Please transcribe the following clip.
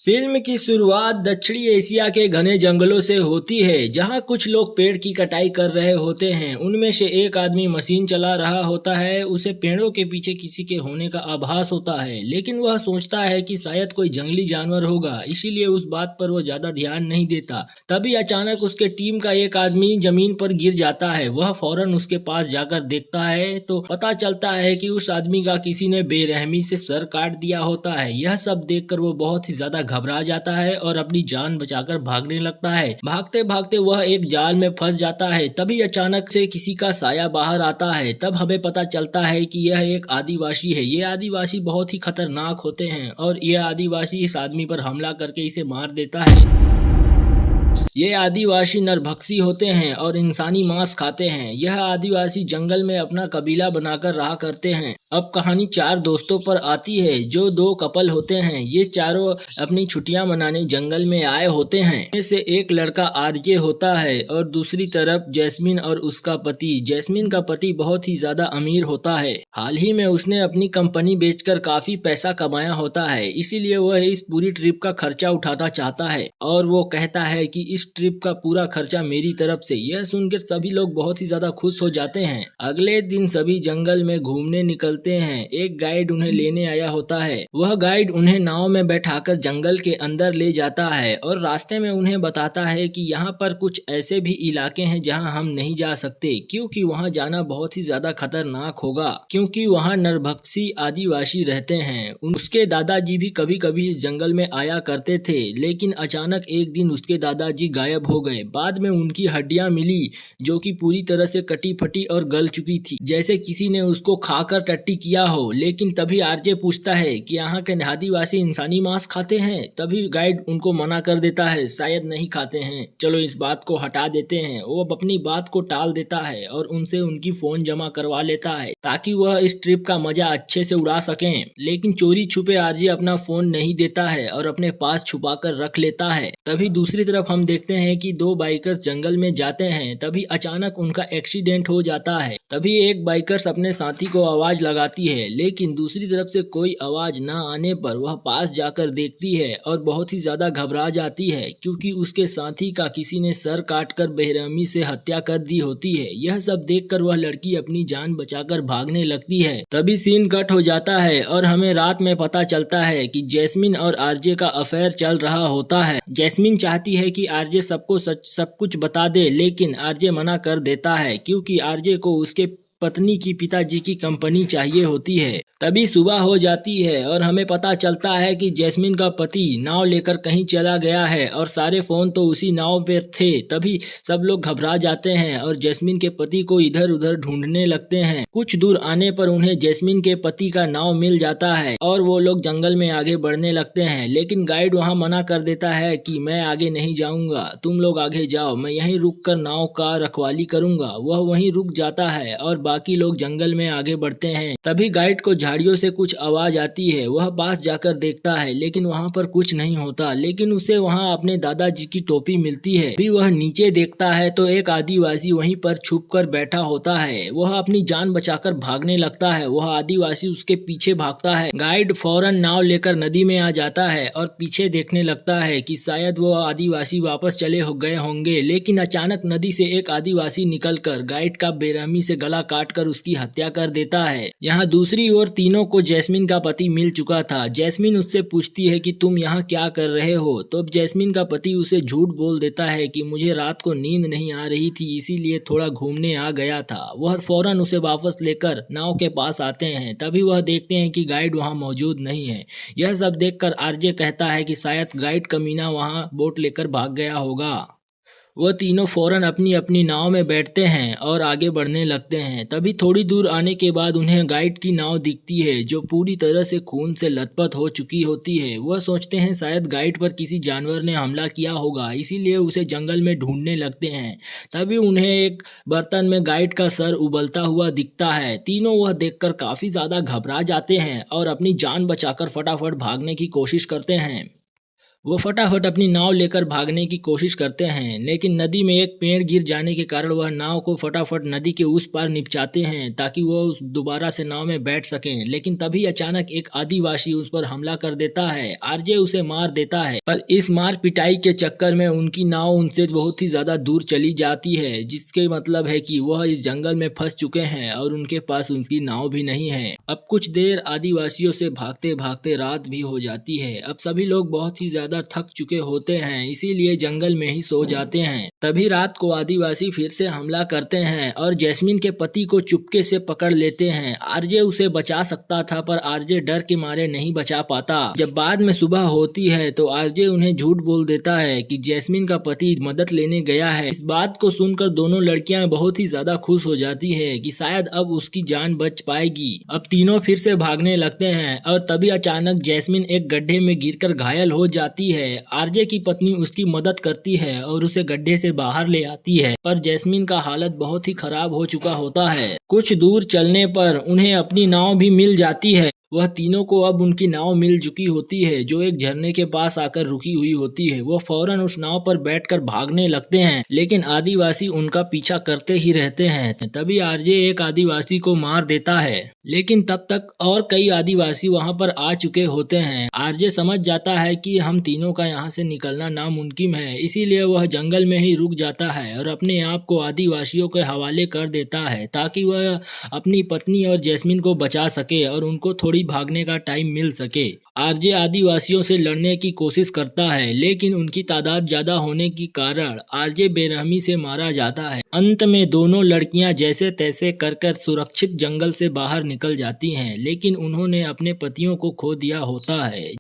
Film की शुरुआत दक्षिणी एशिया के घने जंगलों से होती है, जहां कुछ लोग पेड़ की कटाई कर रहे होते हैं। उनमें से एक आदमी मशीन चला रहा होता है। उसे पेड़ों के पीछे किसी के होने का आभास होता है, लेकिन वह सोचता है कि शायद कोई जंगली जानवर होगा, इसीलिए उस बात पर वह ज्यादा ध्यान नहीं देता। तभी अचानक उसके टीम का एक आदमी जमीन पर गिर जाता है। वह फौरन उसके पास जाकर देखता है तो पता चलता है कि उस आदमी का किसी ने बेरहमी से सर काट दिया होता है। यह सब देखकर वो बहुत ही ज्यादा घबरा जाता है और अपनी जान बचाकर भागने लगता है। भागते भागते वह एक जाल में फंस जाता है। तभी अचानक से किसी का साया बाहर आता है। तब हमें पता चलता है कि यह एक आदिवासी है। ये आदिवासी बहुत ही खतरनाक होते हैं और यह आदिवासी इस आदमी पर हमला करके इसे मार देता है। ये आदिवासी नरभक्षी होते हैं और इंसानी मांस खाते हैं। यह आदिवासी जंगल में अपना कबीला बनाकर रहा करते हैं। अब कहानी चार दोस्तों पर आती है, जो दो कपल होते हैं। ये चारों अपनी छुट्टियां मनाने जंगल में आए होते हैं। इनमें से एक लड़का आरजे होता है और दूसरी तरफ जैस्मिन और उसका पति। जैस्मिन का पति बहुत ही ज्यादा अमीर होता है। हाल ही में उसने अपनी कंपनी बेचकर काफी पैसा कमाया होता है, इसीलिए वह इस पूरी ट्रिप का खर्चा उठाना चाहता है और वो कहता है कि इस ट्रिप का पूरा खर्चा मेरी तरफ से। यह सुनकर सभी लोग बहुत ही ज्यादा खुश हो जाते हैं। अगले दिन सभी जंगल में घूमने निकलते हैं। एक गाइड उन्हें लेने आया होता है। वह गाइड उन्हें नाव में बैठाकर जंगल के अंदर ले जाता है और रास्ते में उन्हें बताता है कि यहाँ पर कुछ ऐसे भी इलाके हैं जहाँ हम नहीं जा सकते, क्योंकि वहाँ जाना बहुत ही ज्यादा खतरनाक होगा, क्योंकि वहाँ नरभक्षी आदिवासी रहते हैं। उसके दादाजी भी कभी कभी इस जंगल में आया करते थे, लेकिन अचानक एक दिन उसके दादाजी गायब हो गए। बाद में उनकी हड्डियां मिली, जो कि पूरी तरह से कटी फटी और गल चुकी थी, जैसे किसी ने उसको खाकर टट्टी किया हो। लेकिन तभी आरजे पूछता है कि यहाँ के आदिवासी इंसानी मांस खाते हैं। तभी गाइड उनको मना कर देता है, शायद नहीं खाते हैं, चलो इस बात को हटा देते हैं। वो अपनी बात को टाल देता है और उनसे उनकी फोन जमा करवा लेता है, ताकि वह इस ट्रिप का मजा अच्छे से उड़ा सकें। लेकिन चोरी छुपे आरजे अपना फोन नहीं देता है और अपने पास छुपा कर रख लेता है। तभी दूसरी तरफ हम देखते हैं कि दो बाइकर्स जंगल में जाते हैं। तभी अचानक उनका एक्सीडेंट हो जाता है। तभी एक बाइकर्स अपने साथी को आवाज लगाती है, लेकिन दूसरी तरफ से कोई आवाज न आने पर वह पास जाकर देखती है और बहुत ही ज्यादा घबरा जाती है, क्योंकि उसके साथी का किसी ने सर काटकर बेरहमी से हत्या कर दी होती है। यह सब देखकर वह लड़की अपनी जान बचाकर भागने लगती है। तभी सीन कट हो जाता है और हमें रात में पता चलता है कि जैस्मिन और आरजे का अफेयर चल रहा होता है। जैस्मिन चाहती है कि आरजे सबको सब कुछ बता दे, लेकिन आरजे मना कर देता है, क्योंकि आरजे को उसके पत्नी की पिताजी की कंपनी चाहिए होती है। तभी सुबह हो जाती है और हमें पता चलता है कि जैस्मिन का पति नाव लेकर कहीं चला गया है और सारे फोन तो उसी नाव पर थे। तभी सब लोग घबरा जाते हैं और जैस्मिन के पति को इधर उधर ढूंढने लगते हैं। कुछ दूर आने पर उन्हें जैस्मिन के पति का नाव मिल जाता है और वो लोग जंगल में आगे बढ़ने लगते हैं। लेकिन गाइड वहाँ मना कर देता है कि मैं आगे नहीं जाऊंगा, तुम लोग आगे जाओ, मैं यहीं रुक कर नाव का रखवाली करूंगा। वह वहीं रुक जाता है और बाकी लोग जंगल में आगे बढ़ते हैं। तभी गाइड को झाड़ियों से कुछ आवाज आती है। वह पास जाकर देखता है, लेकिन वहाँ पर कुछ नहीं होता। लेकिन उसे वहाँ अपने दादाजी की टोपी मिलती है। भी वह नीचे देखता है तो एक आदिवासी वहीं पर छुप कर बैठा होता है। वह अपनी जान बचाकर भागने लगता है। वह आदिवासी उसके पीछे भागता है। गाइड फौरन नाव लेकर नदी में आ जाता है और पीछे देखने लगता है कि शायद वो आदिवासी वापस चले हो गए होंगे। लेकिन अचानक नदी से एक आदिवासी निकलकर गाइड का बेरहमी से गला काटकर उसकी हत्या कर देता है। यहाँ दूसरी ओर तीनों को जैस्मिन का पति मिल चुका था। जैस्मिन उससे पूछती है कि तुम यहाँ क्या कर रहे हो। तो अब जैस्मिन का पति उसे झूठ बोल देता है कि मुझे रात को नींद नहीं आ रही थी, इसीलिए थोड़ा घूमने आ गया था। वह फौरन उसे वापस लेकर नाव के पास आते हैं। तभी वह देखते हैं कि गाइड वहाँ मौजूद नहीं है। यह सब देखकर आरजे कहता है कि शायद गाइड कमीना वहाँ बोट लेकर भाग गया होगा। वह तीनों फौरन अपनी अपनी नाव में बैठते हैं और आगे बढ़ने लगते हैं। तभी थोड़ी दूर आने के बाद उन्हें गाइड की नाव दिखती है, जो पूरी तरह से खून से लथपथ हो चुकी होती है। वह सोचते हैं शायद गाइड पर किसी जानवर ने हमला किया होगा, इसीलिए उसे जंगल में ढूंढने लगते हैं। तभी उन्हें एक बर्तन में गाइड का सर उबलता हुआ दिखता है। तीनों वह देखकर काफी ज्यादा घबरा जाते हैं और अपनी जान बचाकर फटाफट भागने की कोशिश करते हैं। वो फटाफट अपनी नाव लेकर भागने की कोशिश करते हैं, लेकिन नदी में एक पेड़ गिर जाने के कारण वह नाव को फटाफट नदी के उस पार निपटाते हैं ताकि वो दोबारा से नाव में बैठ सकें। लेकिन तभी अचानक एक आदिवासी उस पर हमला कर देता है। आरजे उसे मार देता है, पर इस मार पिटाई के चक्कर में उनकी नाव उनसे बहुत ही ज्यादा दूर चली जाती है, जिसके मतलब है कि वह इस जंगल में फंस चुके हैं और उनके पास उनकी नाव भी नहीं है। अब कुछ देर आदिवासियों से भागते भागते रात भी हो जाती है। अब सभी लोग बहुत ही ज्यादा थक चुके होते हैं, इसीलिए जंगल में ही सो जाते हैं। तभी रात को आदिवासी फिर से हमला करते हैं और जैस्मिन के पति को चुपके से पकड़ लेते हैं। आरजे उसे बचा सकता था, पर आरजे डर के मारे नहीं बचा पाता। जब बाद में सुबह होती है तो आरजे उन्हें झूठ बोल देता है कि जैस्मिन का पति मदद लेने गया है। इस बात को सुनकर दोनों लड़कियां बहुत ही ज्यादा खुश हो जाती है कि शायद अब उसकी जान बच पाएगी। अब तीनों फिर से भागने लगते हैं और तभी अचानक जैस्मिन एक गड्ढे में गिरकर घायल हो जाती है। आरजे की पत्नी उसकी मदद करती है और उसे गड्ढे से बाहर ले आती है, पर जैस्मिन का हालत बहुत ही खराब हो चुका होता है। कुछ दूर चलने पर उन्हें अपनी नाव भी मिल जाती है। वह तीनों को अब उनकी नाव मिल चुकी होती है, जो एक झरने के पास आकर रुकी हुई होती है। वह फौरन उस नाव पर बैठकर भागने लगते हैं, लेकिन आदिवासी उनका पीछा करते ही रहते हैं। तभी आरजे एक आदिवासी को मार देता है, लेकिन तब तक और कई आदिवासी वहां पर आ चुके होते हैं। आरजे समझ जाता है कि हम तीनों का यहाँ से निकलना नामुमकिन है, इसीलिए वह जंगल में ही रुक जाता है और अपने आप को आदिवासियों के हवाले कर देता है, ताकि वह अपनी पत्नी और जैस्मिन को बचा सके और उनको थोड़ी भागने का टाइम मिल सके। आरजे आदिवासियों से लड़ने की कोशिश करता है, लेकिन उनकी तादाद ज्यादा होने के कारण आरजे बेरहमी से मारा जाता है। अंत में दोनों लड़कियां जैसे तैसे कर सुरक्षित जंगल से बाहर निकल जाती हैं, लेकिन उन्होंने अपने पतियों को खो दिया होता है।